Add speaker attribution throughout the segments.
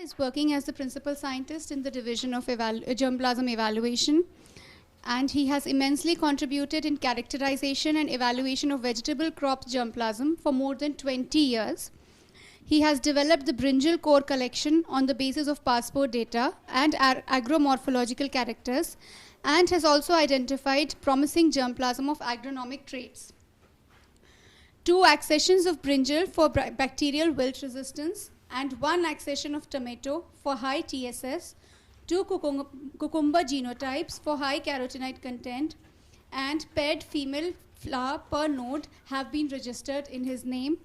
Speaker 1: Is working as the principal scientist in the division of germplasm evaluation, and he has immensely contributed in characterization and evaluation of vegetable crop germplasm for more than 20 years. He has developed the brinjal core collection on the basis of passport data and agromorphological characters, and has also identified promising germplasm of agronomic traits. 2 accessions of brinjal for bacterial wilt resistance, and 1 accession of tomato for high TSS, 2 cucumber genotypes for high carotenoid content, and paired female flower per node have been registered in his name.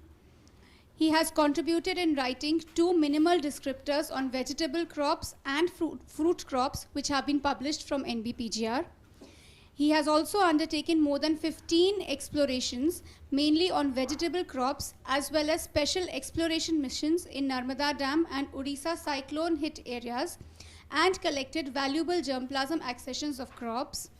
Speaker 1: He has contributed in writing 2 minimal descriptors on vegetable crops and fruit crops, which have been published from NBPGR. He has also undertaken more than 15 explorations, mainly on vegetable crops, as well as special exploration missions in Narmada Dam and Odisha cyclone hit areas, and collected valuable germplasm accessions of crops.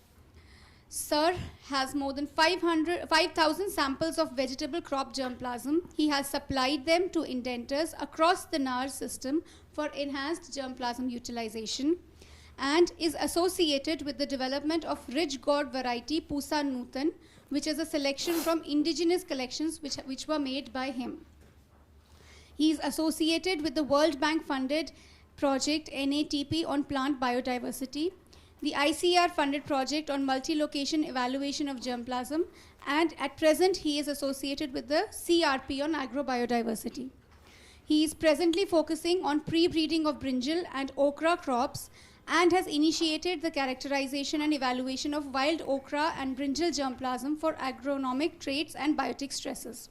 Speaker 1: Sir has more than 5,000 samples of vegetable crop germplasm. He has supplied them to indenters across the NAR system for enhanced germplasm utilization, and is associated with the development of Ridge Gourd variety Pusa Nutan, which is a selection from indigenous collections which were made by him. He is associated with the World Bank funded project NATP on plant biodiversity, the ICR funded project on multi-location evaluation of germplasm, and at present he is associated with the CRP on agrobiodiversity. He is presently focusing on pre-breeding of brinjal and okra crops, and has initiated the characterization and evaluation of wild okra and brinjal germplasm for agronomic traits and biotic stresses.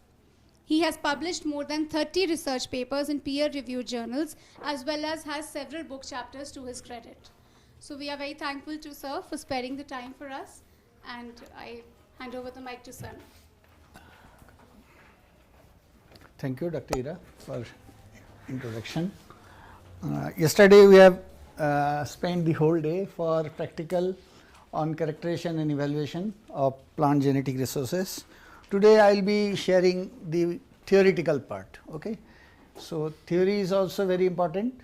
Speaker 1: He has published more than 30 research papers in peer-reviewed journals, as well as has several book chapters to his credit. So we are very thankful to Sir for sparing the time for us, and I hand over the mic to Sir.
Speaker 2: Thank you, Dr. Ira, for introduction. Yesterday we have spent the whole day for practical on characterization and evaluation of plant genetic resources. Today I will be sharing the theoretical part. Okay, so theory is also very important,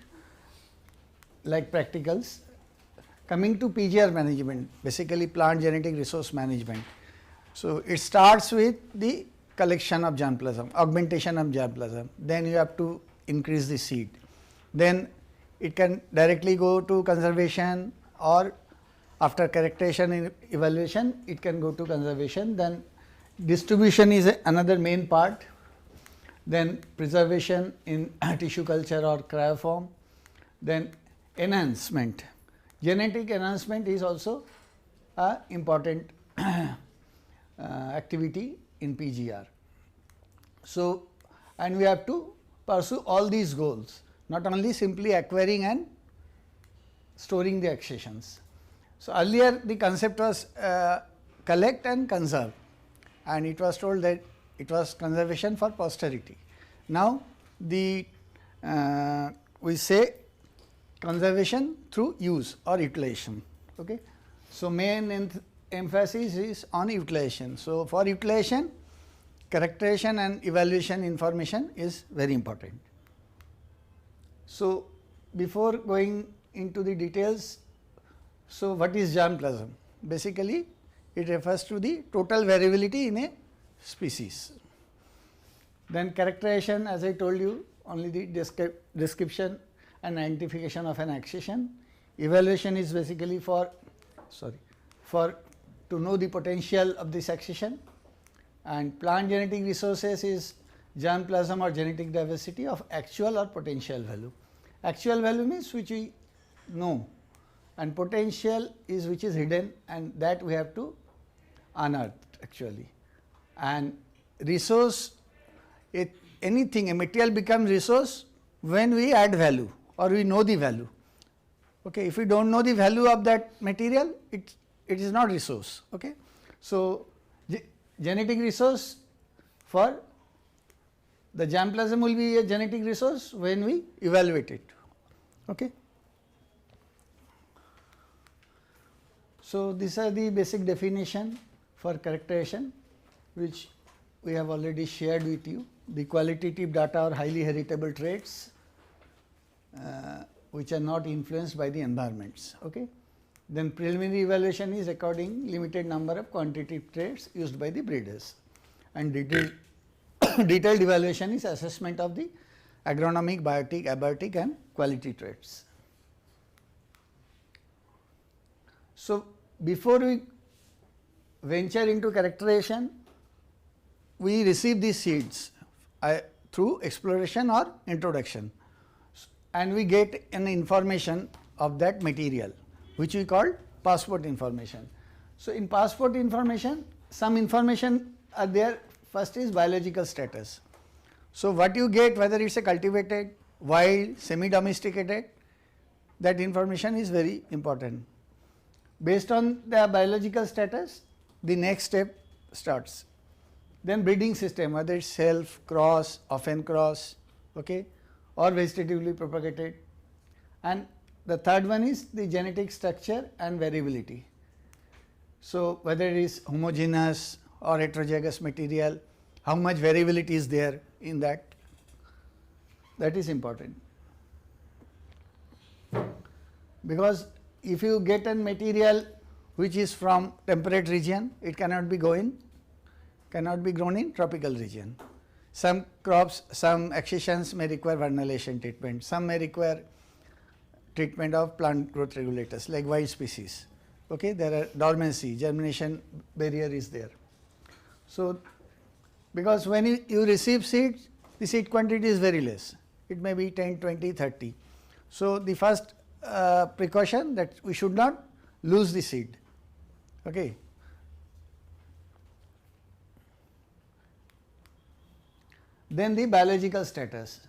Speaker 2: like practicals. Coming to PGR management, basically plant genetic resource management. So it starts with the collection of germplasm, augmentation of germplasm. Then you have to increase the seed. Then it can directly go to conservation, or after characterization and evaluation it can go to conservation. Then distribution is another main part. Then preservation in tissue culture or cryoform. Then enhancement, genetic enhancement is also an important activity in PGR. So, and we have to pursue all these goals, not only simply acquiring and storing the accessions. So, earlier the concept was collect and conserve, and it was told that it was conservation for posterity. Now, the we say conservation through use or utilization. Okay. So, main emphasis is on utilization. So, for utilization, characterization and evaluation information is very important. So, before going into the details, so what is germplasm? Basically, it refers to the total variability in a species. Then characterization, as I told you, only the description and identification of an accession. Evaluation is basically for to know the potential of this accession, and plant genetic resources is germplasm or genetic diversity of actual or potential value. Actual value means which we know, and potential is which is hidden, and that we have to unearth actually. And resource, anything, a material becomes resource when we add value or we know the value. Okay, if we do not know the value of that material, it is not resource. Okay. So, genetic resource for the germplasm will be a genetic resource when we evaluate it. Okay. So, these are the basic definition for characterization, which we have already shared with you. The qualitative data are highly heritable traits, which are not influenced by the environments. Okay. Then preliminary evaluation is recording limited number of quantitative traits used by the breeders, and detailed detailed evaluation is assessment of the agronomic, biotic, abiotic and quality traits. So, before we venture into characterization, we receive these seeds through exploration or introduction, and we get an information of that material, which we call passport information. So, in passport information, some information are there. First is biological status. So, what you get, whether it is a cultivated, wild, semi-domesticated, that information is very important. Based on the biological status, the next step starts. Then breeding system, whether it is self, cross, often cross, okay, or vegetatively propagated. And the third one is the genetic structure and variability. So, whether it is homogeneous or heterozygous material, how much variability is there in that, that is important. Because if you get a material which is from temperate region, it cannot be grown in tropical region. Some crops, some accessions may require vernalization treatment, some may require treatment of plant growth regulators like wild species. Okay, there are dormancy, germination barrier is there. So, because when you receive seeds, the seed quantity is very less, it may be 10, 20, 30. So, the first precaution that we should not lose the seed. Okay. Then the biological status.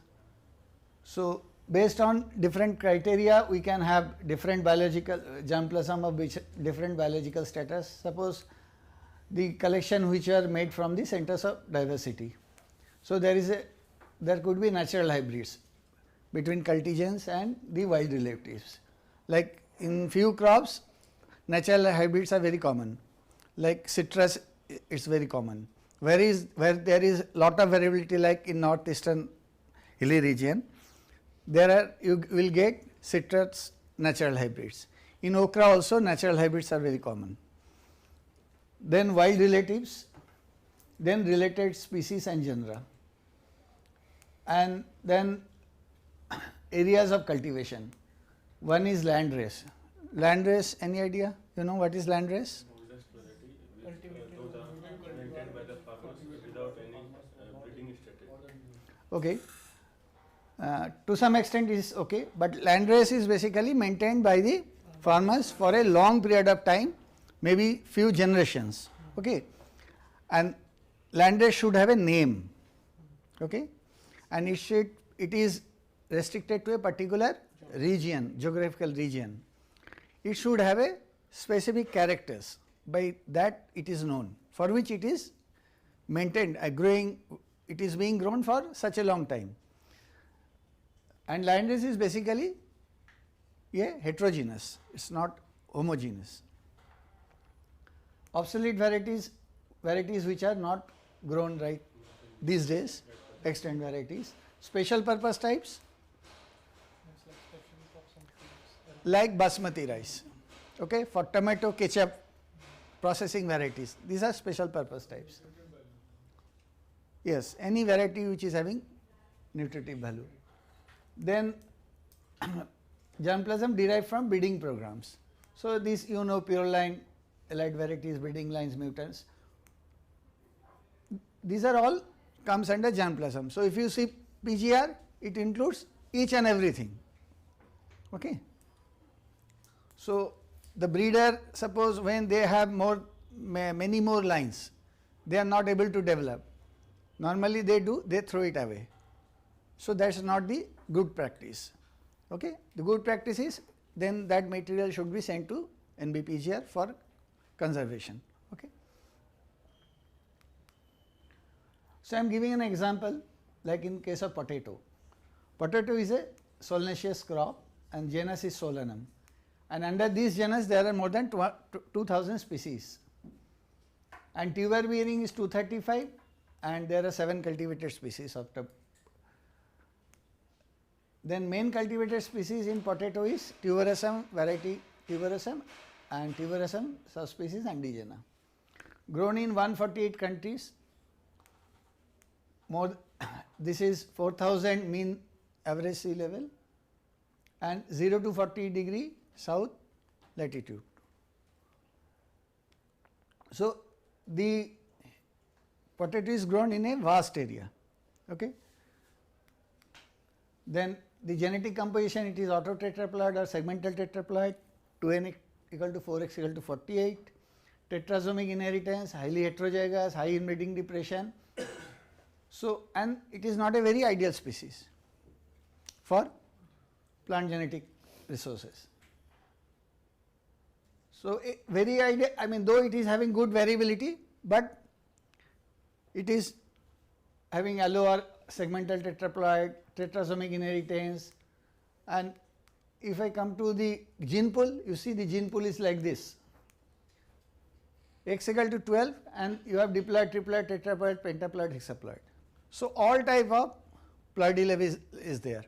Speaker 2: So, based on different criteria, we can have different biological germplasm of which different biological status. Suppose the collection which are made from the centers of diversity. So, there could be natural hybrids between cultigens and the wild relatives. Like in few crops, natural hybrids are very common, like citrus it is very common. Where there is lot of variability, like in northeastern hilly region, you will get citrus natural hybrids. In okra also natural hybrids are very common. Then wild relatives, then related species and genera, and then areas of cultivation. One is landrace. Landrace, any idea? You know what is landrace? Okay. To some extent it is okay, but landrace is basically maintained by the farmers for a long period of time, maybe few generations. Okay. And landrace should have a name. Okay. And it is restricted to a particular region, geographical region. It should have a specific characters, by that it is known, for which it is maintained, growing, it is being grown for such a long time. And landrace is basically heterogeneous, it is not homogeneous. Obsolete varieties which are not grown right these days, extant varieties. Special purpose types like basmati rice, okay, for tomato ketchup processing varieties, these are special purpose types. Yes, any variety which is having nutritive value. Then germplasm derived from breeding programs. So, these pure line, allied varieties, breeding lines, mutants, these are all comes under germplasm. So, if you see PGR, it includes each and everything. Okay. So, the breeder, suppose when they have many more lines, they are not able to develop. Normally they throw it away. So, that is not the good practice. Okay. The good practice is then that material should be sent to NBPGR for conservation. Okay. So, I am giving an example, like in case of potato. Potato is a solanaceous crop and genus is Solanum, and under this genus there are more than 2000 species, and tuber bearing is 235, and there are 7 cultivated species of the. Then main cultivated species in potato is tuberosum variety tuberosum and tuberosum subspecies indigena. Grown in 148 countries, more this is 4000 mean average sea level and 0 to 40 degree south latitude. So, the potato is grown in a vast area. Okay. Then the genetic composition, it is autotetraploid or segmental tetraploid, 2n equal to 4x equal to 48, tetrasomic inheritance, highly heterozygous, high inbreeding depression. So, and it is not a very ideal species for plant genetic resources. So, a very ideal, I mean though it is having good variability, but it is having allo or segmental tetraploid, tetrasomic inheritance, and if I come to the gene pool, you see the gene pool is like this, x equal to 12 and you have diploid, triploid, tetraploid, pentaploid, hexaploid. So, all type of ploidy is there.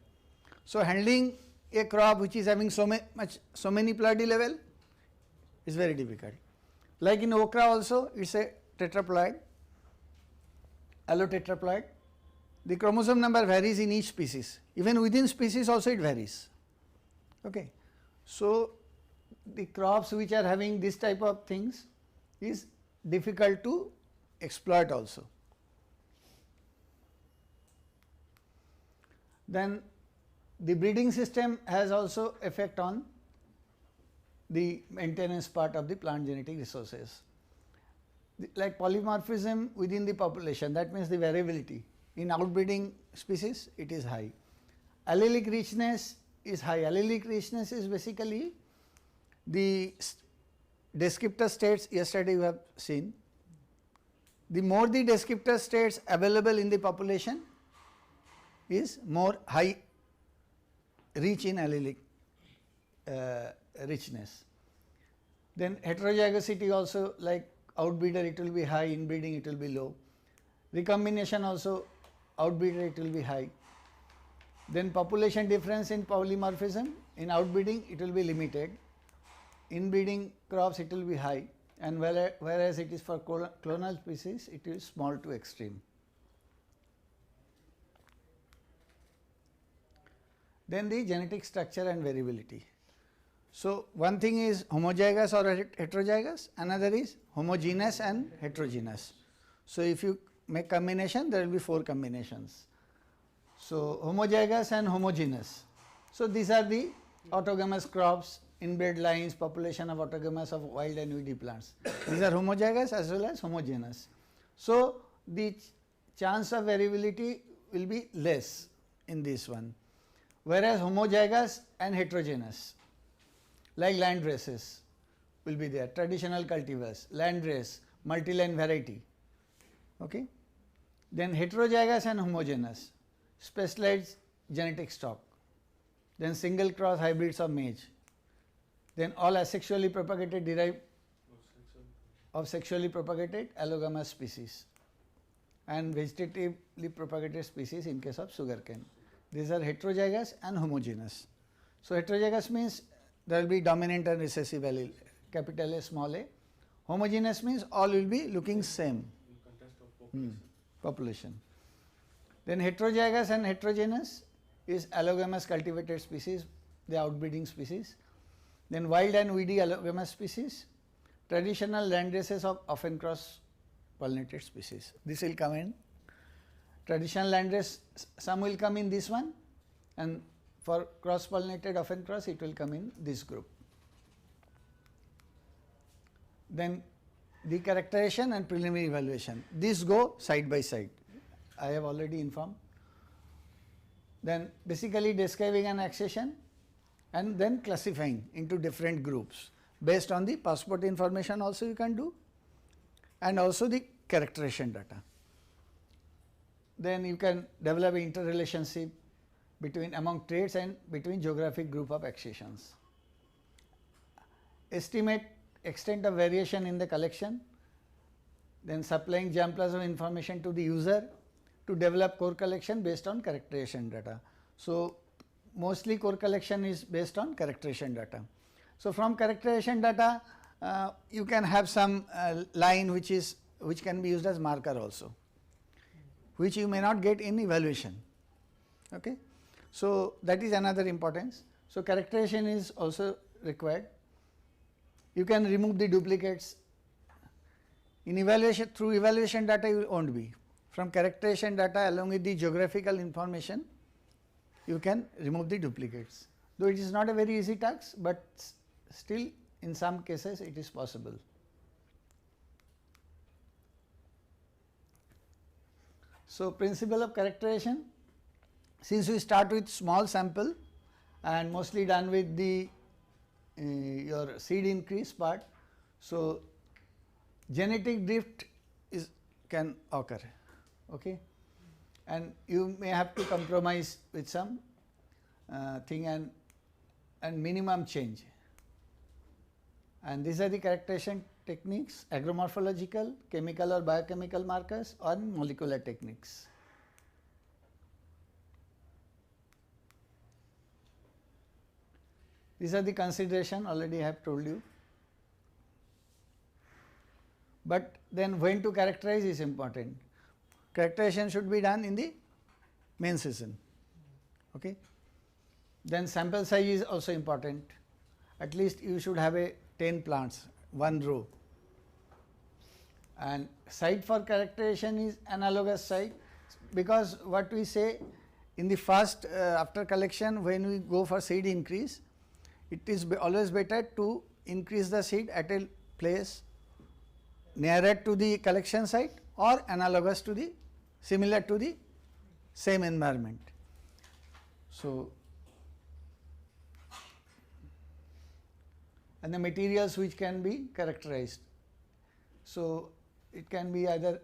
Speaker 2: So, handling a crop which is having so many ploidy level is very difficult. Like in okra also, it is a tetraploid, allotetraploid. The chromosome number varies in each species, even within species also it varies. Okay. So, the crops which are having this type of things is difficult to exploit also. Then the breeding system has also effect on the maintenance part of the plant genetic resources. Like polymorphism within the population, that means the variability. In outbreeding species, it is high. Allelic richness is high. Allelic richness is basically the descriptor states, yesterday you have seen. The more the descriptor states available in the population is more high rich in allelic richness. Then heterozygosity also, like outbreeder it will be high, inbreeding it will be low. Recombination also, outbreeder it will be high. Then population difference in polymorphism, in outbreeding it will be limited, inbreeding crops it will be high, and whereas it is for clonal species it is small to extreme. Then the genetic structure and variability. So, one thing is homozygous or heterozygous, another is homogeneous and heterogeneous. So, if you make combination, there will be 4 combinations. So, homozygous and homogeneous. So, these are the autogamous crops, inbred lines, population of autogamous of wild and weedy plants. These are homozygous as well as homogeneous. So, the chance of variability will be less in this one, whereas homozygous and heterogeneous, like land races will be there, traditional cultivars, land race, multi-line variety. Okay. Then heterozygous and homogeneous, specialized genetic stock, then single cross hybrids of maize, then all asexually propagated derived of sexually propagated allogamous species and vegetatively propagated species in case of sugarcane. These are heterozygous and homogeneous. So, heterozygous means there will be dominant and recessive allele, capital A, small a. Homogeneous means all will be looking same. Population. Then heterozygous and heterogeneous is allogamous cultivated species, the outbreeding species. Then wild and weedy allogamous species, traditional land races of often cross pollinated species. This will come in traditional land race, some will come in this one, and for cross pollinated often cross it will come in this group. Then the characterization and preliminary evaluation, these go side by side, I have already informed. Then basically describing an accession and then classifying into different groups based on the passport information also you can do, and also the characterization data. Then you can develop interrelationship between among traits and between geographic group of accessions. Estimate extent of variation in the collection, then supplying germplasm information to the user to develop core collection based on characterization data. So, mostly core collection is based on characterization data. So, from characterization data you can have some line which can be used as marker also, which you may not get in evaluation. Okay. So, that is another importance. So, characterization is also required. You can remove the duplicates. In evaluation, through evaluation data you won't be. From characterization data along with the geographical information, you can remove the duplicates. Though it is not a very easy task, but still in some cases it is possible. So, principle of characterization, since we start with small sample and mostly done with the your seed increase part. So, genetic drift can occur, okay, and you may have to compromise with some thing and minimum change, and these are the characterization techniques: agromorphological, chemical or biochemical markers, or molecular techniques. These are the consideration already I have told you, but then when to characterize is important. Characterization should be done in the main season. Okay. Then sample size is also important. At least you should have a 10 plants, one row, and site for characterization is analogous site, because what we say in the first after collection, when we go for seed increase, it is always better to increase the seed at a place nearer to the collection site or analogous to the similar to the same environment. So, and the materials which can be characterized. So, it can be either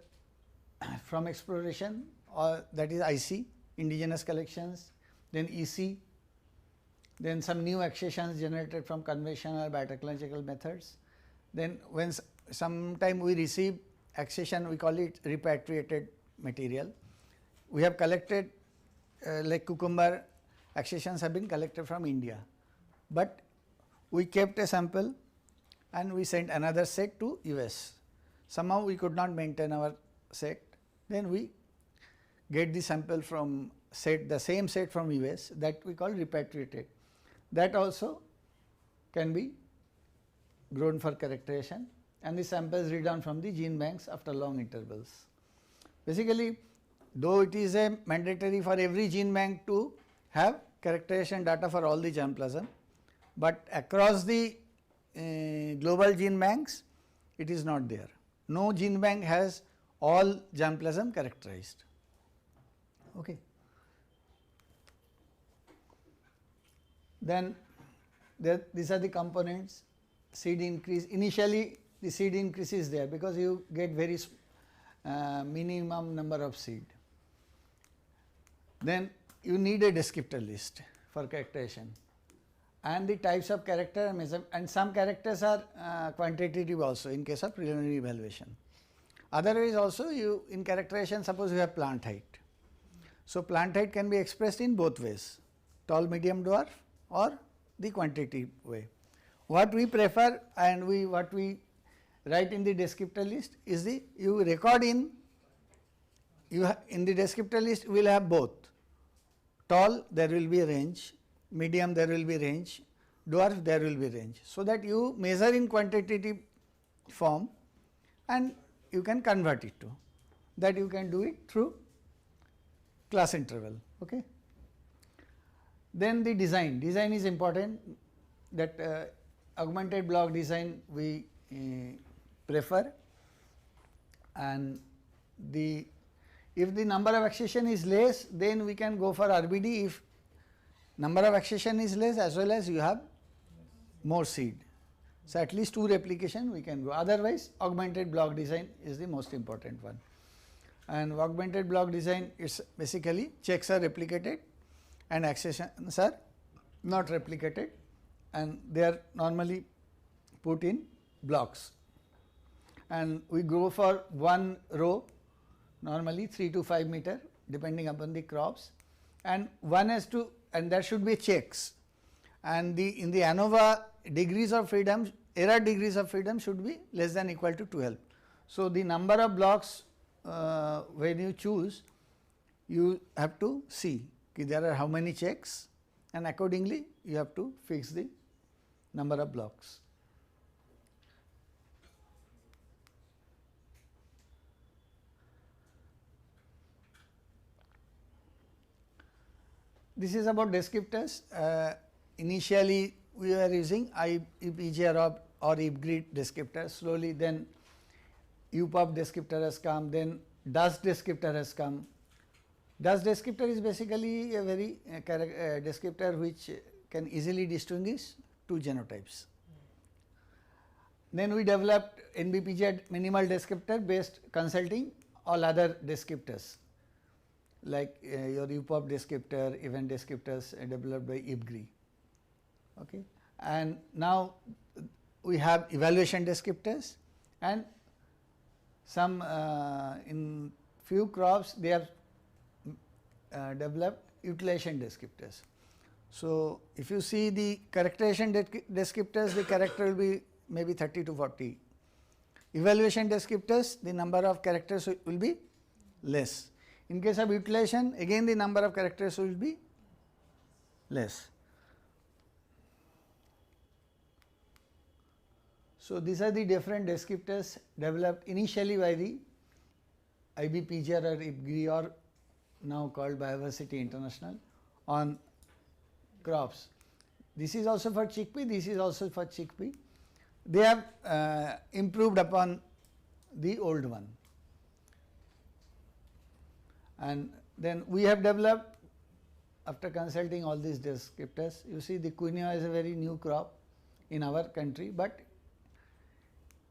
Speaker 2: from exploration, or that is IC, indigenous collections, then EC, then some new accessions generated from conventional biotechnological methods. Then when sometime we receive accession, we call it repatriated material. We have collected like cucumber accessions have been collected from India, but we kept a sample and we sent another set to US. Somehow we could not maintain our set, then we get the sample from the same set from US, that we call repatriated. That also can be grown for characterization, and the samples read down from the gene banks after long intervals. Basically, though it is a mandatory for every gene bank to have characterization data for all the germplasm, but across the global gene banks it is not there. No gene bank has all germplasm characterized. Okay. Then these are the components. Seed increase, initially the seed increase is there because you get very minimum number of seed. Then you need a descriptor list for characterization, and the types of character and some characters are quantitative also in case of preliminary evaluation. Otherwise also you in characterization, suppose you have plant height. So, plant height can be expressed in both ways, tall, medium, dwarf, or the quantitative way. What we prefer and what we write in the descriptor list is you record in the descriptor list we will have both. Tall, there will be a range, medium, there will be range, dwarf, there will be range. So, that you measure in quantitative form and you can convert it to that. You can do it through class interval. Okay. Then the design is important, that augmented block design we prefer, and if the number of accession is less, then we can go for RBD if number of accession is less as well as you have more seed. So, at least 2 replication we can go, otherwise augmented block design is the most important one. And augmented block design is basically checks are replicated and accessions are not replicated, and they are normally put in blocks, and we go for one row normally 3 to 5 meter depending upon the crops, and one has to and there should be checks, and in the ANOVA degrees of freedom, error degrees of freedom should be less than equal to 12. So, the number of blocks when you choose, you have to see there are how many checks, and accordingly you have to fix the number of blocks. This is about descriptors. Initially we were using IPGR or IPGrid descriptor. Slowly then UPOP descriptor has come, then DUS descriptor has come. DUS descriptor is basically a very descriptor which can easily distinguish two genotypes. Then we developed NBPGR minimal descriptor based consulting all other descriptors like your UPOP descriptor, event descriptors developed by IPGRI. Okay. And now we have evaluation descriptors, and some in few crops they have developed utilization descriptors. So, if you see the characterization descriptors, the character will be maybe 30 to 40. Evaluation descriptors, the number of characters will be less. In case of utilization, again the number of characters will be less. So, these are the different descriptors developed initially by the IBPGR or IPGRI, or now called Biodiversity International, on crops. This is also for chickpea, this is also for chickpea. They have improved upon the old one. And then we have developed, after consulting all these descriptors, you see the quinoa is a very new crop in our country, but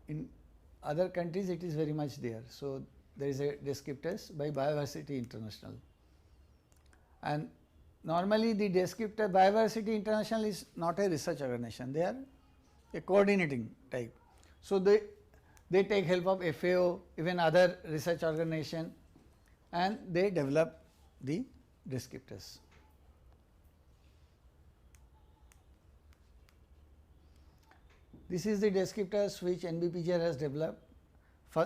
Speaker 2: in other countries it is very much there. So, there is a descriptors by Biodiversity International. And normally the descriptor, Biodiversity International is not a research organization, they are a coordinating type. So, they take help of FAO, even other research organization, and they develop the descriptors. This is the descriptors which NBPGR has developed.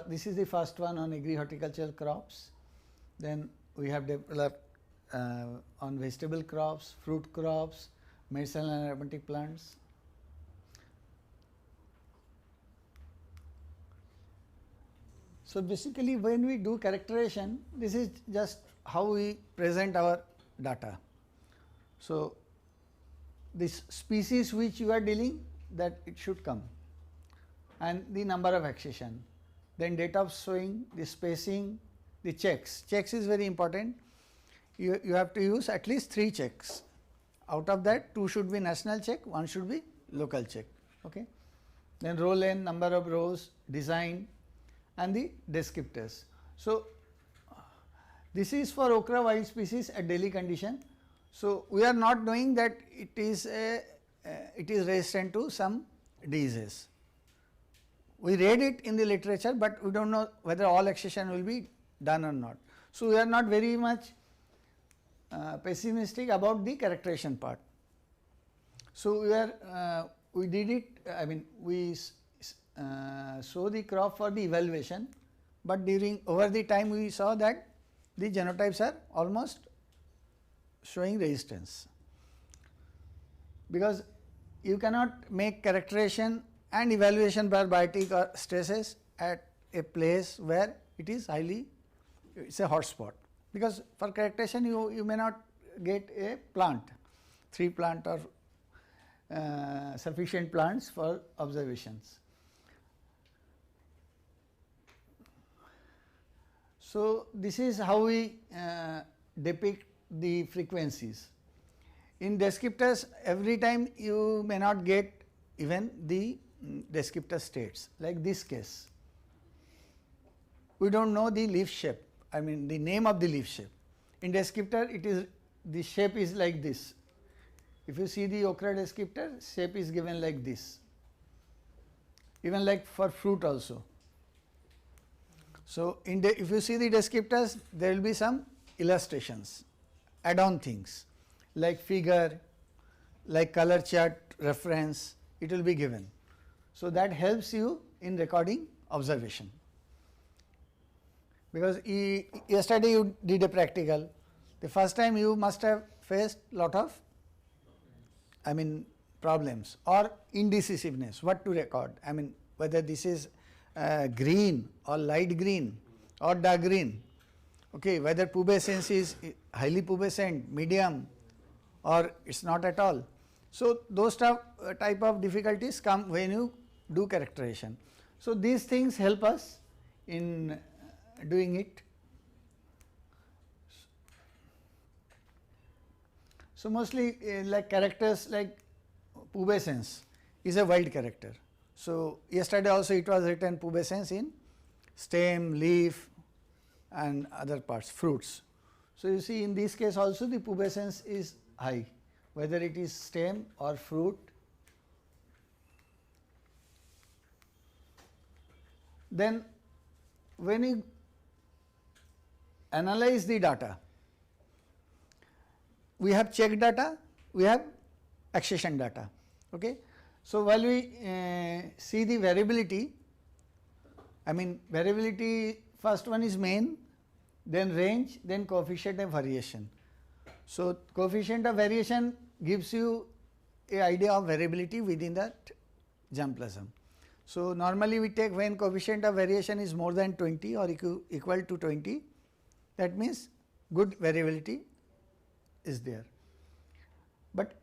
Speaker 2: This is the first one on agri-horticultural crops. Then we have developed on vegetable crops, fruit crops, medicinal and aromatic plants. So, basically when we do characterization, this is just how we present our data. So, this species which you are dealing, that it should come, and the number of accession, then date of sowing, the spacing, the checks. Checks is very important. You have to use at least 3 checks. Out of that, 2 should be national check, 1 should be local check. Okay. Then row length, number of rows, design, and the descriptors. So, this is for okra wild species at daily condition. So, we are not knowing that it is resistant to some diseases. We read it in the literature, but we do not know whether all accession will be done or not. So, we are not very much pessimistic about the characterization part. So, we did it, I mean we sow the crop for the evaluation, but over the time we saw that the genotypes are almost showing resistance, because you cannot make characterization and evaluation by biotic or stresses at a place where it is highly, it is a hot spot, because for characterization you may not get a plant, 3 plant or sufficient plants for observations. So, this is how we depict the frequencies. In descriptors, every time you may not get even the descriptor states, like this case. We do not know the leaf shape, I mean the name of the leaf shape. In descriptor, it is, the shape is like this. If you see the okra descriptor, shape is given like this, even like for fruit also. So, if you see the descriptors, there will be some illustrations, add-on things, like figure, like color chart reference, it will be given. So, that helps you in recording observation, because yesterday you did a practical, the first time you must have faced lot of problems or indecisiveness, what to record, whether this is green or light green or dark green, okay, whether pubescence is highly pubescent, medium, or it is not at all. So, those type of difficulties come when you do characterization. So, these things help us in doing it. So, mostly like characters like pubescence is a wild character. So, yesterday also it was written pubescence in stem, leaf and other parts, fruits. So, you see in this case also the pubescence is high, whether it is stem or fruit. Then when you analyze the data, we have check data, we have accession data. Okay. So, while we see the variability, variability, first one is mean, then range, then coefficient of variation. So, coefficient of variation gives you a idea of variability within that germplasm. So, normally we take when coefficient of variation is more than 20 or equal to 20, that means good variability is there. But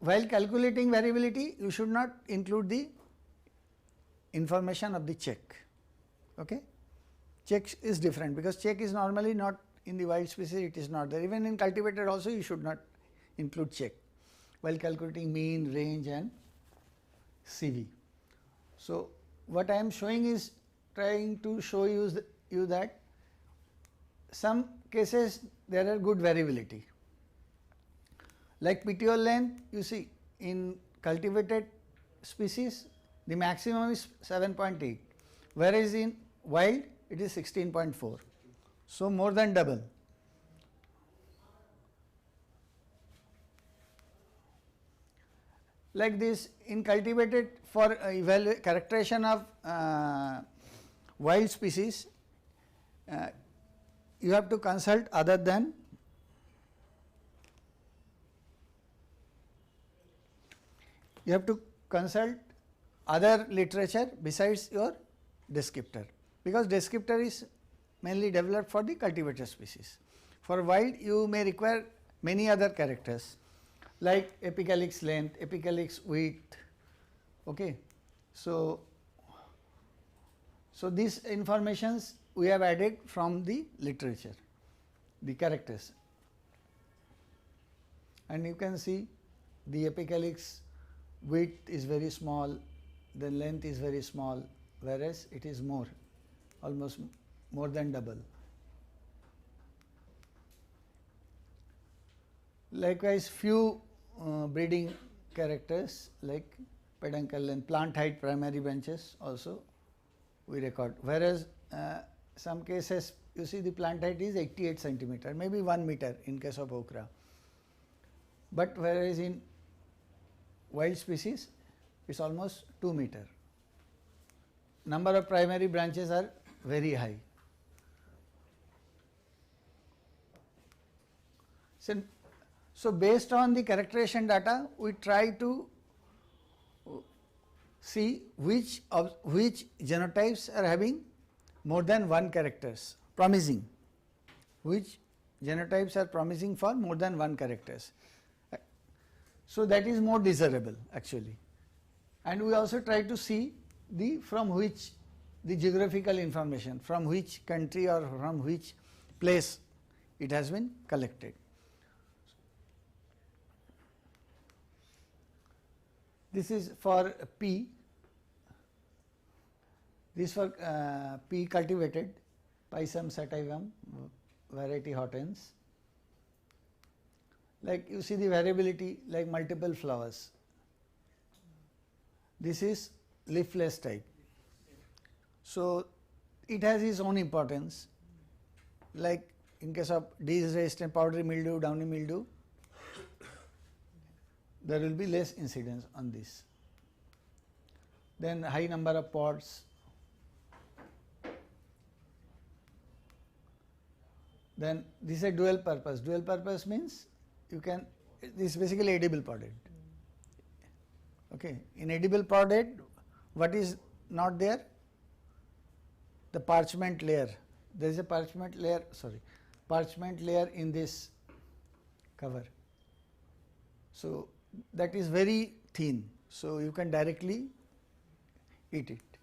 Speaker 2: while calculating variability, you should not include the information of the check. Okay? Check is different, because check is normally not in the wild species, it is not there. Even in cultivated also you should not include check while calculating mean, range and CV. So, what I am showing is trying to show you that some cases there are good variability. Like petiole length, you see in cultivated species the maximum is 7.8, whereas in wild it is 16.4. So, more than double. Like this in cultivated, for characterization of wild species, you have to consult other than other literature besides your descriptor, because descriptor is mainly developed for the cultivated species. For wild you may require many other characters like apicalyx length, apicalyx width. Okay. So, these informations we have added from the literature, the characters, and you can see the apicalyx width is very small, the length is very small, whereas it is more, almost more than double. Likewise, few breeding characters like peduncle length, plant height, primary branches also we record, whereas some cases you see the plant height is 88 centimeter, maybe 1 meter in case of okra, but whereas in wild species it is almost 2 meter. Number of primary branches are very high. So, based on the characterization data, we try to see which genotypes are having more than one characters, promising, which genotypes are promising for more than one characters. So, that is more desirable actually, and we also try to see from which the geographical information, from which country or from which place it has been collected. This is for P, this for P cultivated, Pisum sativum variety hortens. Like you see the variability like multiple flowers. This is leafless type. So, it has its own importance, like in case of disease resistant powdery mildew, downy mildew, there will be less incidence on this. Then high number of pods. Then this is a dual purpose. Dual purpose means you can, this is basically edible podded. Okay. In edible podded, what is not there? The parchment layer. There is a parchment layer, parchment layer in this cover. So that is very thin. So you can directly eat it.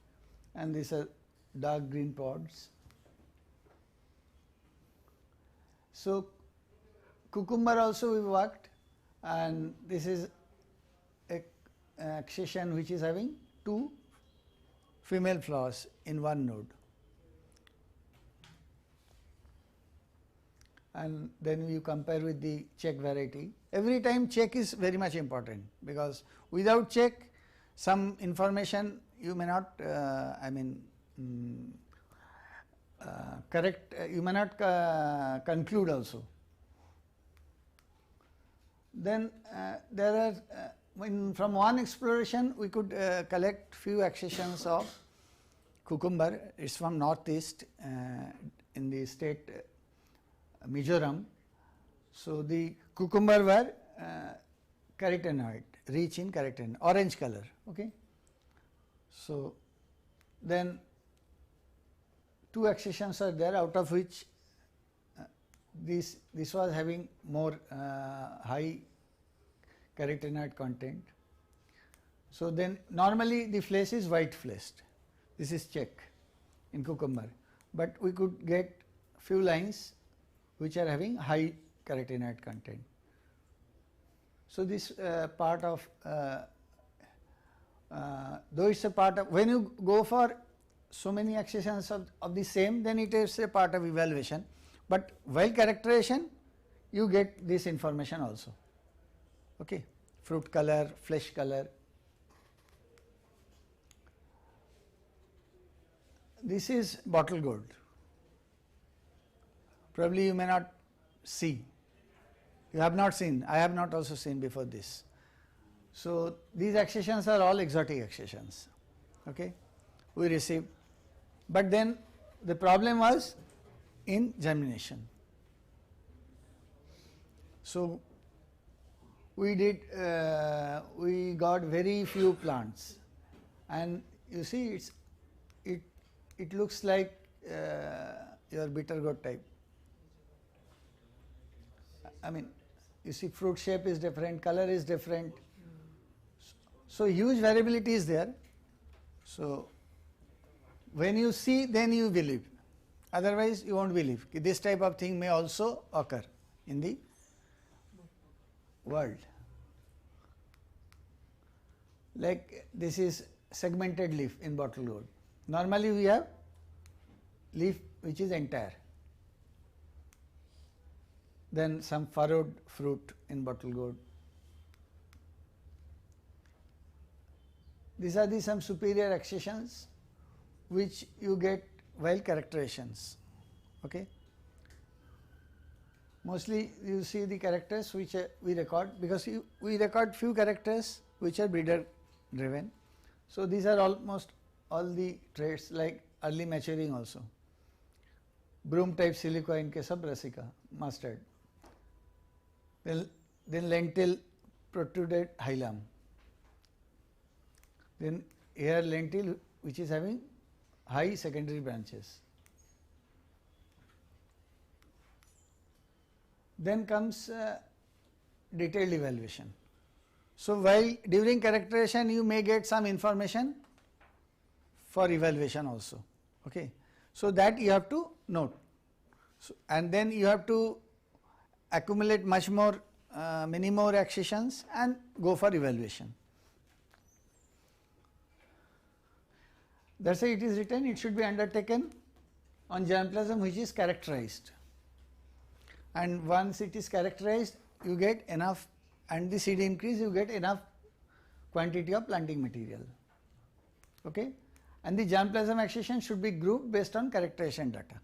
Speaker 2: And these are dark green pods. So cucumber also we worked, and this is a accession which is having 2 female flowers in one node. And then you compare with the check variety. Every time check is very much important, because without check some information you may not correct, you may not conclude also. Then there are from one exploration we could collect few accessions of cucumber. It is from northeast in the state Mizoram. So the cucumber were carotenoid, rich in carotenoid, orange color. Okay. So then 2 accessions are there, out of which this was having more high carotenoid content. So then normally the flesh is white fleshed. This is check in cucumber, but we could get few lines which are having high carotenoid content. So this part of though it is a part of, when you go for so many accessions of the same, then it is a part of evaluation, but while characterization you get this information also. Okay. Fruit color, flesh color. This is bottle gourd. Probably you may not see, you have not seen, I have not also seen before this. So these accessions are all exotic accessions. Okay. We receive, but then the problem was in germination. So we did, we got very few plants, and you see it looks like your bitter gourd type. I mean, you see fruit shape is different, color is different. So huge variability is there. So when you see, then you believe, otherwise you won't believe. This type of thing may also occur in the world. Like this is segmented leaf in bottle gourd. Normally we have leaf which is entire. Then some furrowed fruit in bottle gourd. These are some superior accessions which you get while characterizations. Okay. Mostly you see the characters which we record, because we record few characters which are breeder driven. So these are almost all the traits, like early maturing also. Broom type silica in case of brassica, mustard. Then lentil protruded hilum. Then here lentil which is having high secondary branches. Then comes detailed evaluation. So while during characterization you may get some information for evaluation also. Okay. So that you have to note. So, and then you have to accumulate much more, many more accessions and go for evaluation. That is why it is written, it should be undertaken on germplasm which is characterized. And once it is characterized, you get enough, and the seed increase, you get enough quantity of planting material. Okay. And the germplasm accession should be grouped based on characterization data.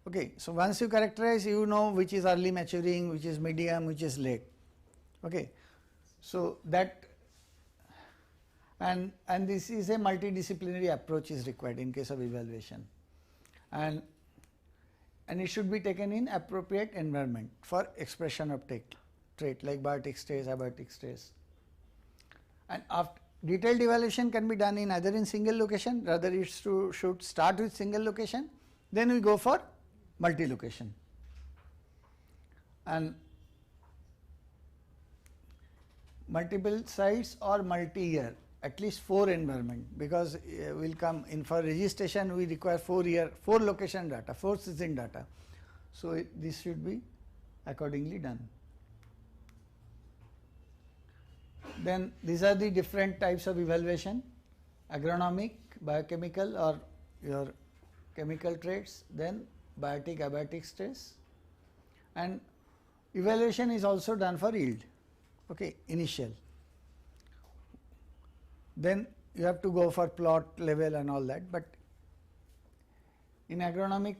Speaker 2: Okay. So once you characterize, you know which is early maturing, which is medium, which is late. Okay. So that and this is a multidisciplinary approach is required in case of evaluation, and it should be taken in appropriate environment for expression of trait like biotic stress, abiotic stress. And after detailed evaluation can be done in either in single location, rather it should start with single location, then we go for multi-location. And multiple sites or multi-year, at least 4 environment, because will come in for registration we require 4 location data, 4 season data. So this should be accordingly done. Then these are the different types of evaluation: agronomic, biochemical or your chemical traits, then biotic, abiotic stress, and evaluation is also done for yield, okay, initial. Then you have to go for plot level and all that, but in agronomic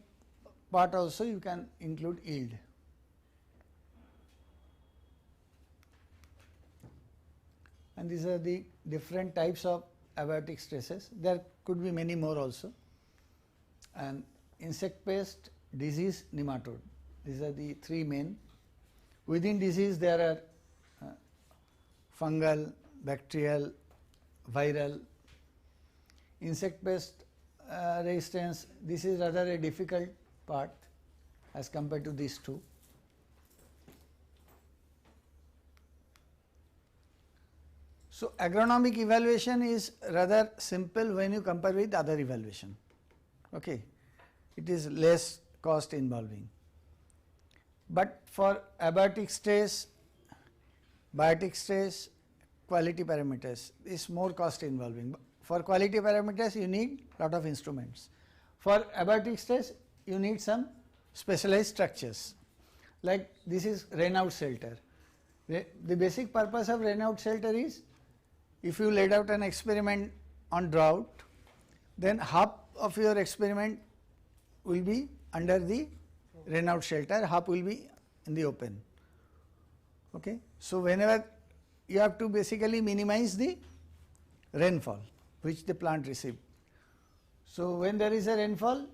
Speaker 2: part also you can include yield. And these are the different types of abiotic stresses. There could be many more also. And insect pest, disease, nematode. These are the 3 main. Within disease there are fungal, bacterial, viral. Insect pest resistance, this is rather a difficult part as compared to these 2. So agronomic evaluation is rather simple when you compare with other evaluation, okay. It is less cost involving. But for abiotic stress, biotic stress, quality parameters is more cost involving. For quality parameters you need lot of instruments. For abiotic stress you need some specialized structures, like this is Raynaud shelter. The basic purpose of Raynaud shelter is, if you laid out an experiment on drought, then half of your experiment will be under the Raynaud shelter, half will be in the open, okay. So whenever you have to basically minimize the rainfall which the plant received. So when there is a rainfall,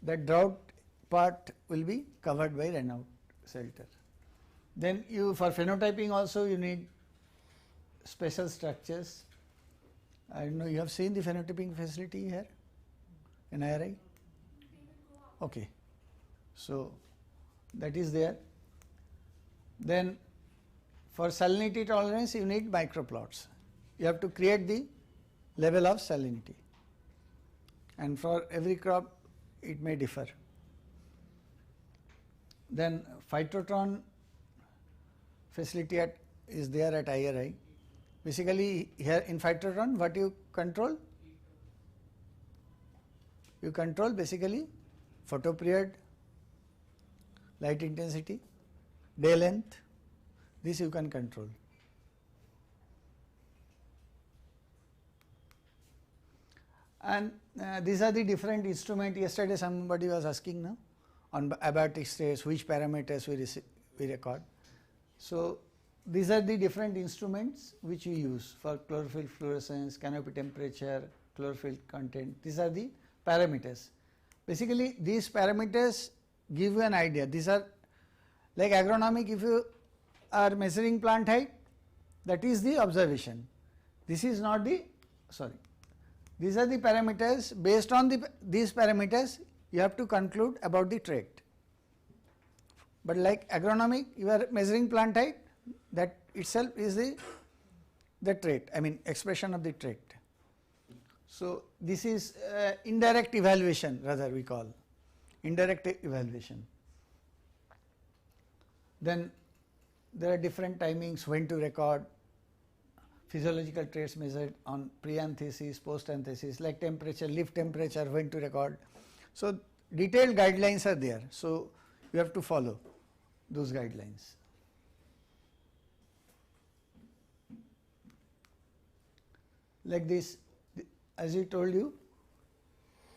Speaker 2: that drought part will be covered by Raynaud shelter. Then you, for phenotyping also you need special structures. I don't know, you have seen the phenotyping facility here in IRI? Okay. So that is there. Then for salinity tolerance you need microplots. You have to create the level of salinity, and for every crop it may differ. Then phytotron facility is there at IRI. Basically here in phytotron what you control? You control basically photoperiod, light intensity, day length, this you can control. And these are the different instruments. Yesterday somebody was asking now on abiotic stress, which parameters we record. So these are the different instruments which we use for chlorophyll fluorescence, canopy temperature, chlorophyll content. These are the parameters. Basically these parameters give you an idea. These are like agronomic, if you are measuring plant height, that is the observation. This is not the, sorry, these are the parameters. Based on these parameters you have to conclude about the trait. But like agronomic, you are measuring plant height, that itself is the trait, I mean expression of the trait. So this is indirect evaluation, rather we call indirect evaluation. Then there are different timings when to record physiological traits measured on pre-anthesis, post-anthesis, like temperature, leaf temperature, when to record. So detailed guidelines are there, so you have to follow those guidelines. Like this, as I told you,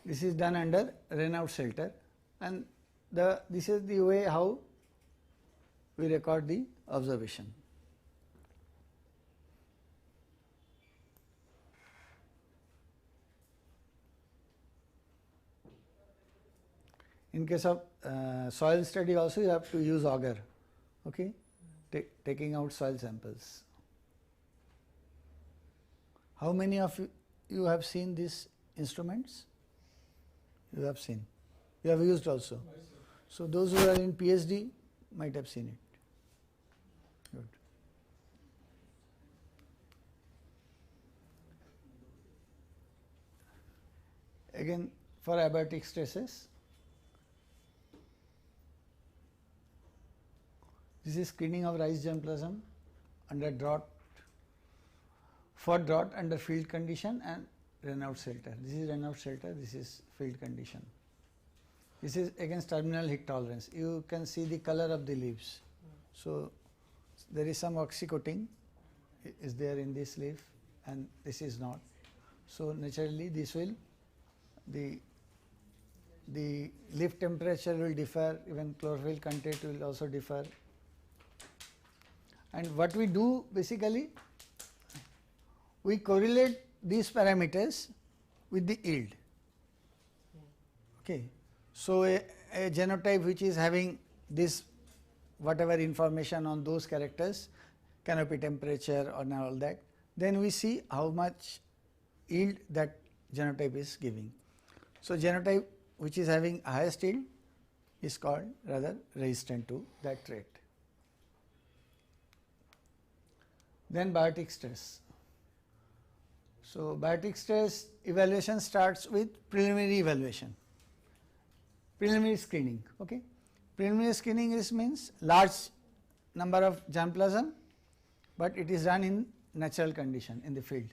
Speaker 2: this is done under Raynaud shelter, and this is the way how we record the observation. In case of soil study also, you have to use auger, okay, taking out soil samples. How many of you have seen these instruments? You have seen. You have used also. So those who are in PhD might have seen it. Good. Again, for abiotic stresses, this is screening of rice germplasm under drought, for drought under field condition and run-out shelter. This is run-out shelter, this is field condition. This is against terminal heat tolerance. You can see the color of the leaves. So there is some oxycoating is there in this leaf and this is not. So naturally this will, the leaf temperature will differ, even chlorophyll content will also differ. And what we do basically, we correlate these parameters with the yield. Okay. So a genotype which is having this whatever information on those characters, canopy temperature or all that, then we see how much yield that genotype is giving. So genotype which is having highest yield is called rather resistant to that trait. Then biotic stress. So biotic stress evaluation starts with preliminary evaluation, preliminary screening. Okay, preliminary screening means large number of germplasm, but it is done in natural condition in the field.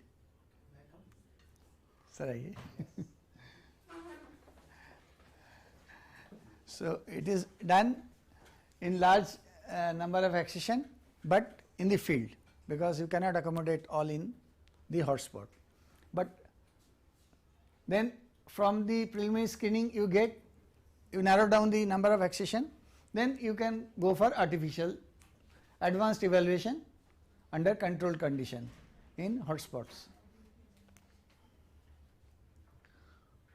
Speaker 2: Sorry. So it is done in large number of accession, but in the field, because you cannot accommodate all in the hotspot. But then from the preliminary screening you narrow down the number of accession, then you can go for artificial advanced evaluation under controlled condition in hotspots.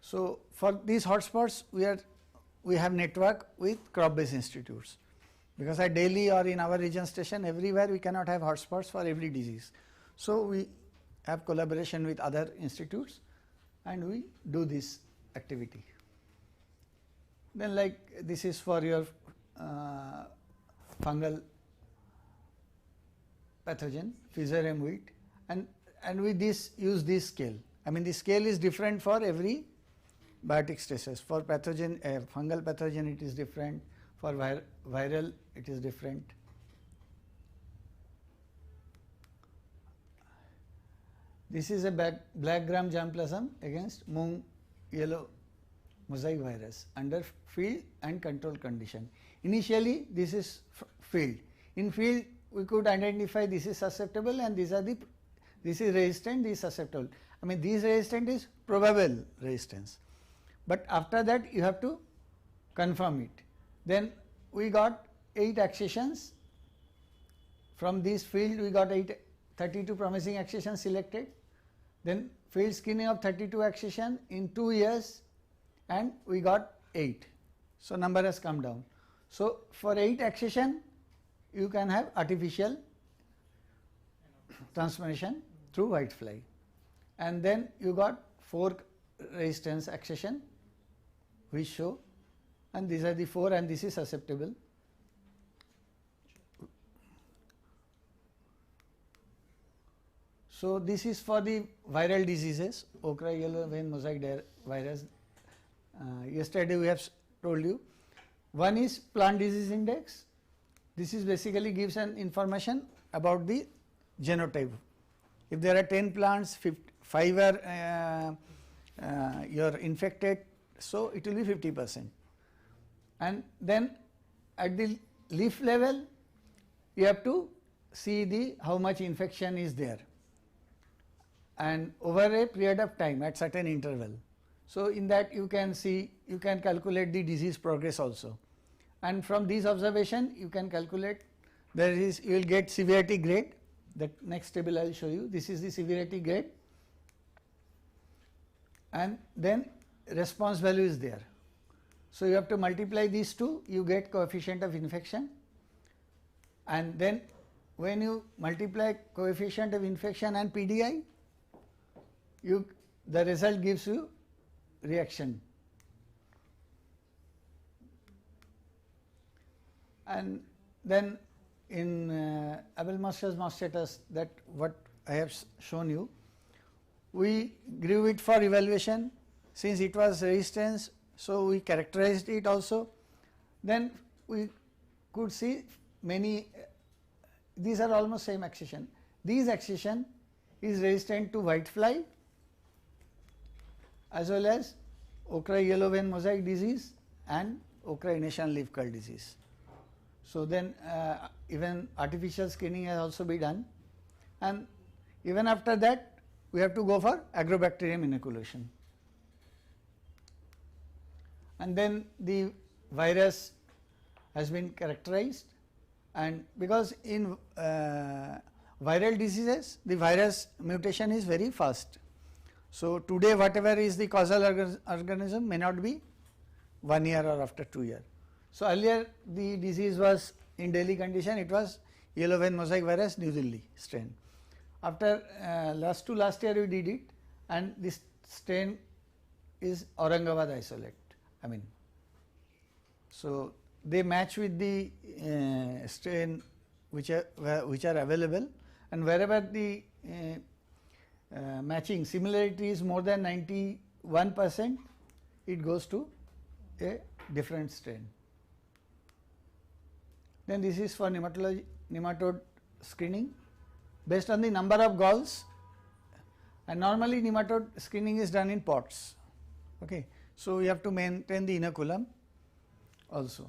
Speaker 2: So for these hotspots we have network with crop based institutes, because at Delhi or in our region station everywhere we cannot have hotspots for every disease. So we have collaboration with other institutes and we do this activity. Then like this is for your fungal pathogen, Fusarium wilt, and with this use this scale. I mean the scale is different for every biotic stresses. For pathogen, fungal pathogen it is different, for viral it is different. This is a black gram germplasm against mung yellow mosaic virus under field and control condition. Initially this is field. In field we could identify this is susceptible and this is resistant, this is susceptible. I mean this resistant is probable resistance, but after that you have to confirm it. Then we got 8 accessions from this field, we got 32 promising accessions selected. Then field screening of 32 accession in 2 years and we got 8. So number has come down. So for 8 accession you can have artificial transformation through whitefly, and then you got 4 resistance accession which show, and these are the 4 and this is susceptible. So this is for the viral diseases, ochra yellow vein mosaic virus. Yesterday we have told you. One is plant disease index. This is basically gives an information about the genotype. If there are 10 plants, 5 are you're infected, so it will be 50%. And then at the leaf level you have to see how much infection is there, and over a period of time at certain interval. So in that you can calculate the disease progress also, and from these observation you can calculate you will get severity grade. The next table I will show you. This is the severity grade, and then response value is there. So, you have to multiply these two, you get coefficient of infection, and then when you multiply coefficient of infection and PDI, the result gives you reaction. And then in Abel-Masters mass status, that what I have shown you, we grew it for evaluation since it was resistance, so we characterized it also. Then we could see many, these are almost same accession. These accession is resistant to whitefly as well as ochre yellow vein mosaic disease and ochre initial leaf curl disease. So, then even artificial screening has also been done, and even after that we have to go for Agrobacterium inoculation. And then the virus has been characterized, and because in viral diseases the virus mutation is very fast. So, today whatever is the causal organism may not be 1 year or after 2 years. So, earlier the disease was in daily condition, it was yellow vein mosaic virus New Delhi strain. After last year we did it, and this strain is Aurangabad isolate. I mean, so they match with the strain which are available, and wherever the matching similarity is more than 91%, it goes to a different strain. Then this is for nematode screening based on the number of galls, and normally nematode screening is done in pots. Okay. So, you have to maintain the inoculum also,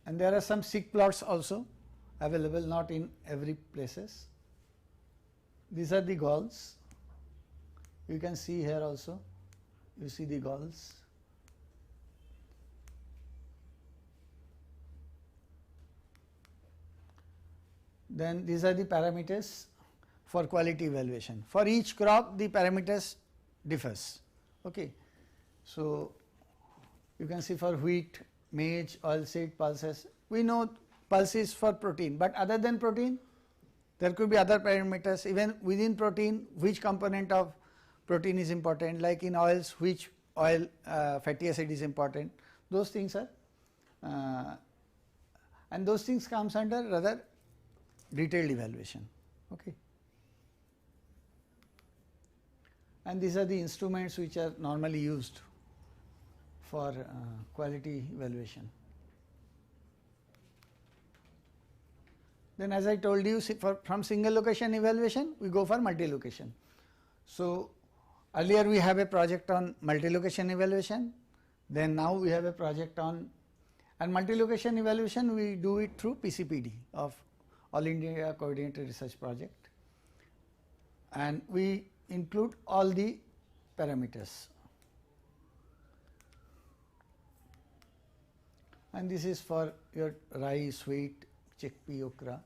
Speaker 2: and there are some sick plots also available, not in every places. These are the galls, you can see here also, you see the galls. Then these are the parameters for quality evaluation. For each crop the parameters differs. Okay. So, you can see for wheat, maize, oilseed, pulses, we know pulses for protein, but other than protein there could be other parameters. Even within protein, which component of protein is important, like in oils which oil fatty acid is important, those things are and those things comes under rather detailed evaluation. Okay. And these are the instruments which are normally used for quality evaluation. Then as I told you, from single location evaluation we go for multi-location. So, earlier we have a project on multi-location evaluation, then now we have a project on, and multi-location evaluation we do it through PCPD of All India Coordinated Research Project, and we include all the parameters. And this is for your rice, wheat, chickpea, okra.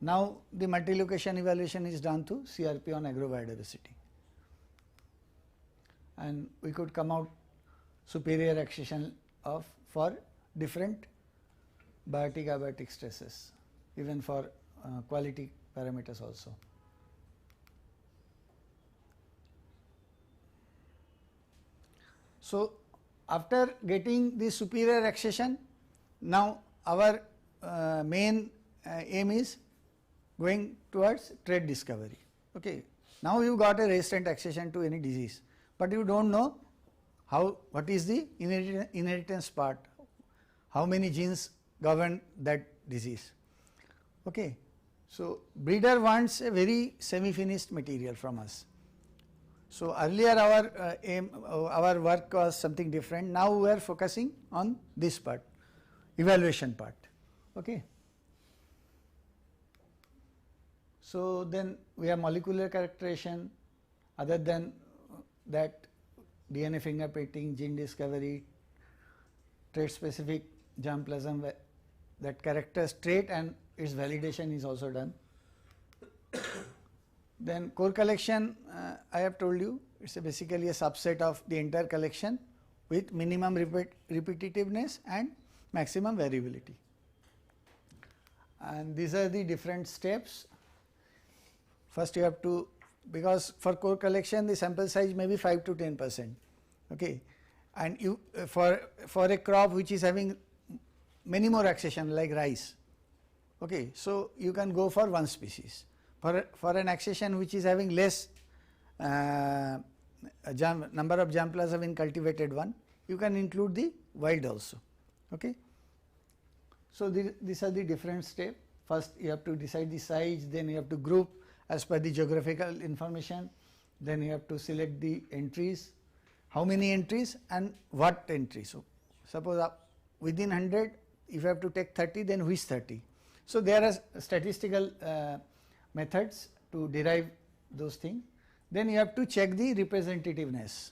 Speaker 2: Now, the multi-location evaluation is done through CRP on agrobiodiversity, and we could come out superior accession of for different biotic abiotic stresses, even for quality parameters also. So, after getting the superior accession, now our main aim is going towards trait discovery. Okay. Now, you got a resistant accession to any disease, but you do not know what is the inheritance part, how many genes govern that disease. Okay. So, breeder wants a very semi-finished material from us. So, earlier our aim, our work was something different. Now, we are focusing on this part, evaluation part. Okay. So, then we have molecular characterization. Other than that, DNA fingerprinting, gene discovery, trait specific germplasm that characters trait and its validation is also done. Then core collection, I have told you, it is basically a subset of the entire collection with minimum repetitiveness and maximum variability. And these are the different steps. First you have to, because for core collection the sample size may be 5 to 10%, okay, and you for a crop which is having many more accession like rice, okay, so you can go for one species. For an accession which is having less number of germplasm in cultivated one, you can include the wild also, okay. So these are the different steps. First you have to decide the size, then you have to group as per the geographical information, then you have to select the entries, how many entries and what entries. So suppose within 100 if you have to take 30, then which 30. So there are statistical methods to derive those things. Then you have to check the representativeness,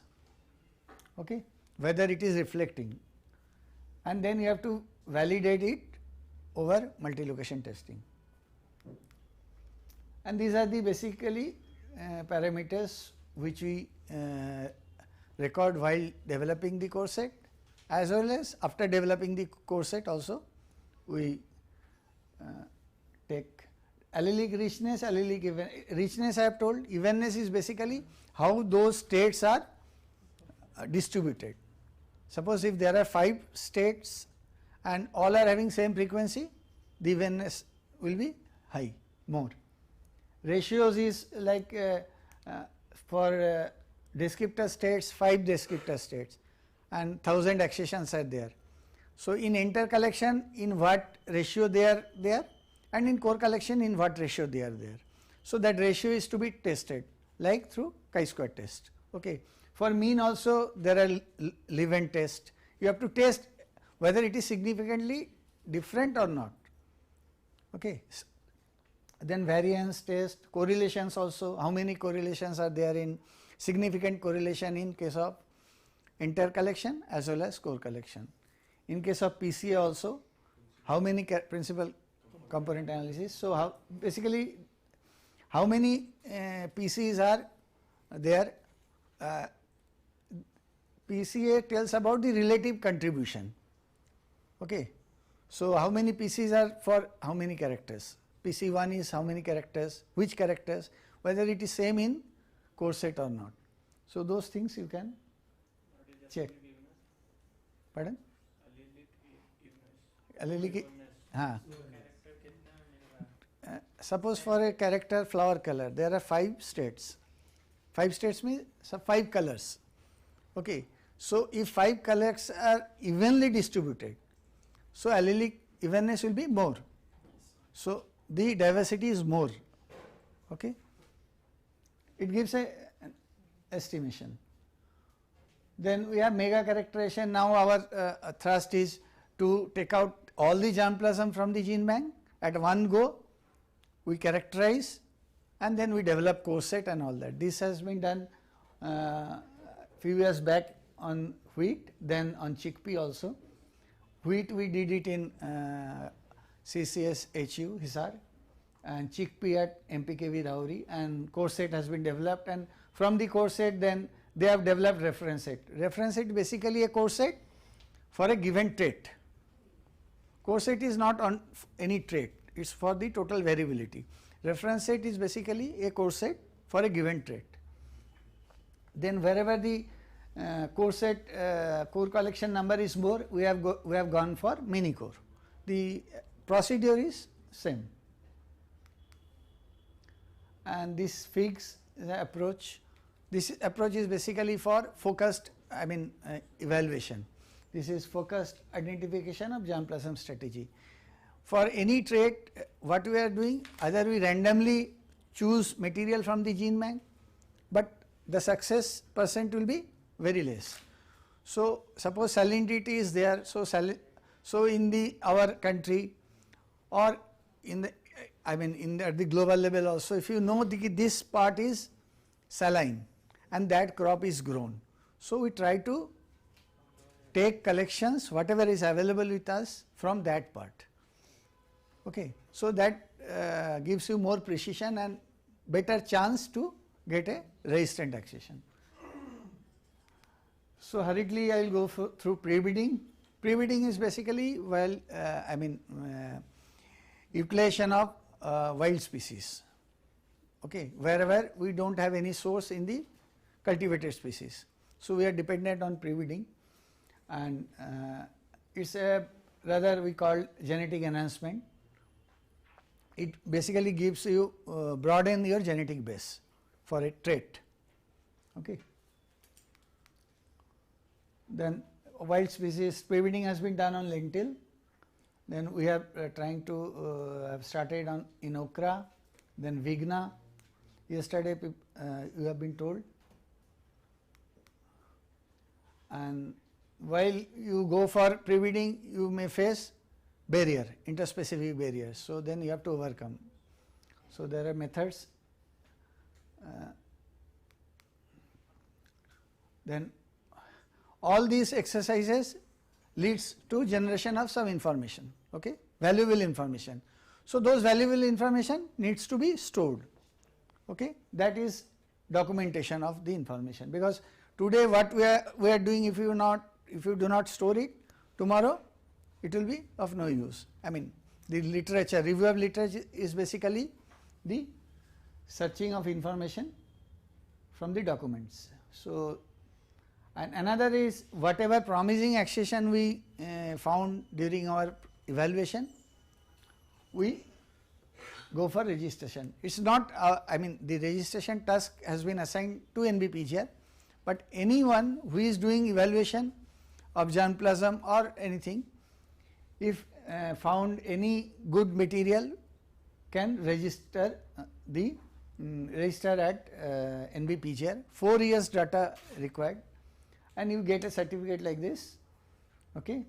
Speaker 2: okay, whether it is reflecting, and then you have to validate it over multi-location testing. And these are the basically parameters which we record while developing the core set, as well as after developing the core set also we take allelic richness, allelic richness I have told. Evenness is basically how those states are distributed. Suppose if there are 5 states and all are having same frequency, the evenness will be high, more. Ratios is like for descriptor states, 5 descriptor states and 1000 accessions are there. So in intercollection in what ratio they are there, and in core collection in what ratio they are there. So that ratio is to be tested like through chi-square test, okay. For mean also there are leaven test. You have to test whether it is significantly different or not, okay. Then variance test, correlations also, how many correlations are there in significant correlation in case of intercollection as well as core collection. In case of PCA also, how many principal component analysis. So how basically how many PCs are there. PCA tells about the relative contribution, okay. So how many PCs are for how many characters. PC1 is how many characters, which characters, whether it is same in core set or not. So those things you can check. Pardon? Allelic suppose for a character flower color there are 5 states. 5 states means 5 colors, okay. So if 5 colors are evenly distributed, so allelic evenness will be more. So the diversity is more, okay. It gives an estimation. Then we have mega characterization. Now our thrust is to take out all the germplasm from the gene bank at one go. We characterize and then we develop core set and all that. This has been done few years back on wheat, then on chickpea also. Wheat we did it in CCS HU Hisar, and chickpea at MPKV Rauri, and core set has been developed, and from the core set then they have developed reference set. Reference set basically a core set for a given trait. Core set is not on any trait, it is for the total variability. Reference set is basically a core set for a given trait. Then wherever the core set core collection number is more, we have gone for mini core. The procedure is same, and this FIGS approach. This approach is basically for focused, evaluation. This is focused identification of germplasm strategy. For any trait, what we are doing, either we randomly choose material from the gene bank, but the success percent will be very less. So suppose salinity is there, so in our country or in the at the global level also, if you know this part is saline and that crop is grown, so we try to take collections whatever is available with us from that part, okay. So that gives you more precision and better chance to get a resistant accession. So hurriedly I will go through pre-breeding. Pre-breeding is basically euclation of wild species. Okay, wherever we don't have any source in the cultivated species. So we are dependent on pre-breeding, and it's a rather we call genetic enhancement. It basically gives you broaden your genetic base for a trait. Okay. Then wild species pre-breeding has been done on lentil. Then we are trying to have started on in okra, then vigna. Yesterday you have been told. And while you go for pre-breeding, you may face barrier, interspecific barriers. So then you have to overcome. So there are methods. Then all these exercises leads to generation of some information, okay, valuable information. So those valuable information needs to be stored, okay. That is documentation of the information, because today what we are doing, if you do not store it, tomorrow it will be of no use. I mean, the literature, review of literature is basically the searching of information from the documents. So and another is whatever promising accession we found during our evaluation, we go for registration. It is not the registration task has been assigned to NBPGR, but anyone who is doing evaluation of germplasm or anything, if found any good material, can register register at NBPGR. 4 years data required, and you get a certificate like this, okay.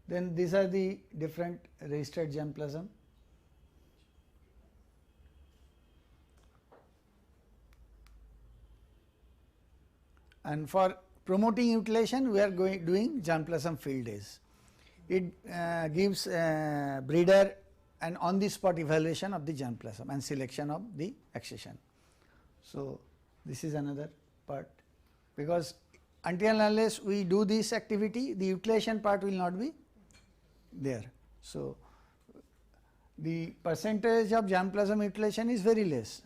Speaker 2: Then these are the different registered germplasm. And for promoting utilization, we are doing germplasm field days. It gives breeder and on the spot evaluation of the germplasm and selection of the accession. So this is another part, because until and unless we do this activity, the utilization part will not be there. So the percentage of germplasm utilization is very less,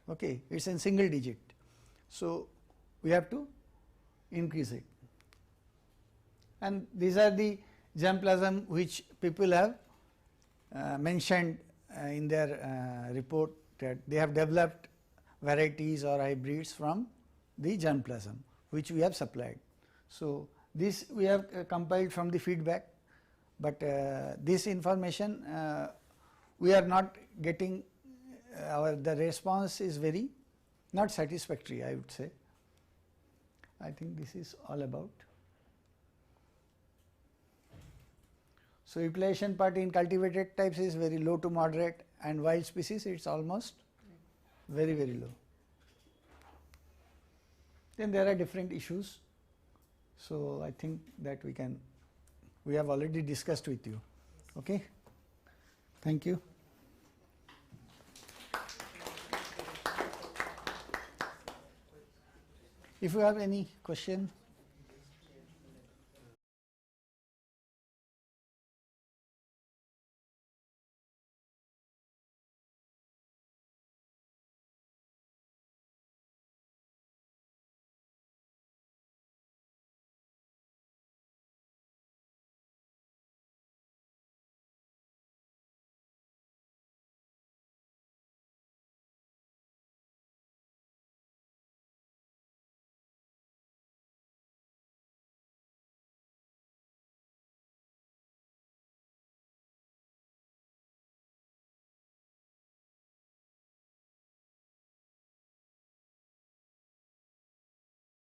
Speaker 2: okay, it is in single digit. So we have to increase it. And these are the germplasm which people have mentioned in their report, that they have developed varieties or hybrids from the germplasm which we have supplied. So this we have compiled from the feedback, but this information we are not getting, the response is very not satisfactory, I would say. I think this is all about. So utilization part in cultivated types is very low to moderate, and wild species it is almost very, very low. Then there are different issues. So I think that we have already discussed with you. Okay. Thank you. If you have any question.